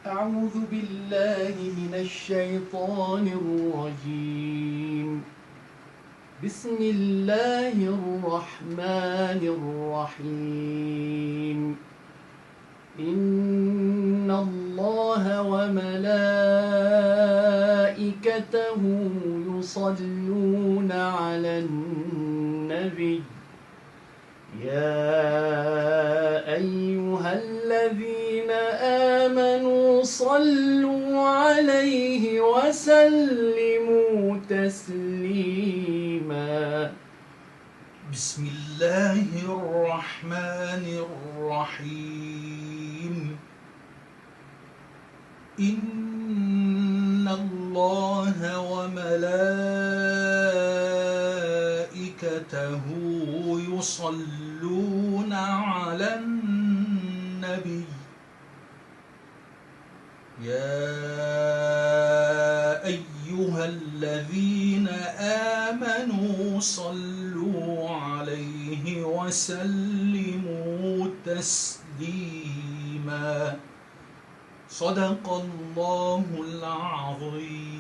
أعوذ بالله من الشيطان الرجيم. بسم الله الرحمن الرحيم. إن الله وملائكته يصلون على النبي يا أيها الذين آمنوا صلوا عليه وسلموا تسليما. بسم الله الرحمن الرحيم. إن الله وملائكته يصلون على النبي يا أيها الذين آمنوا صلوا عليه وسلموا تسليما. صدق الله العظيم.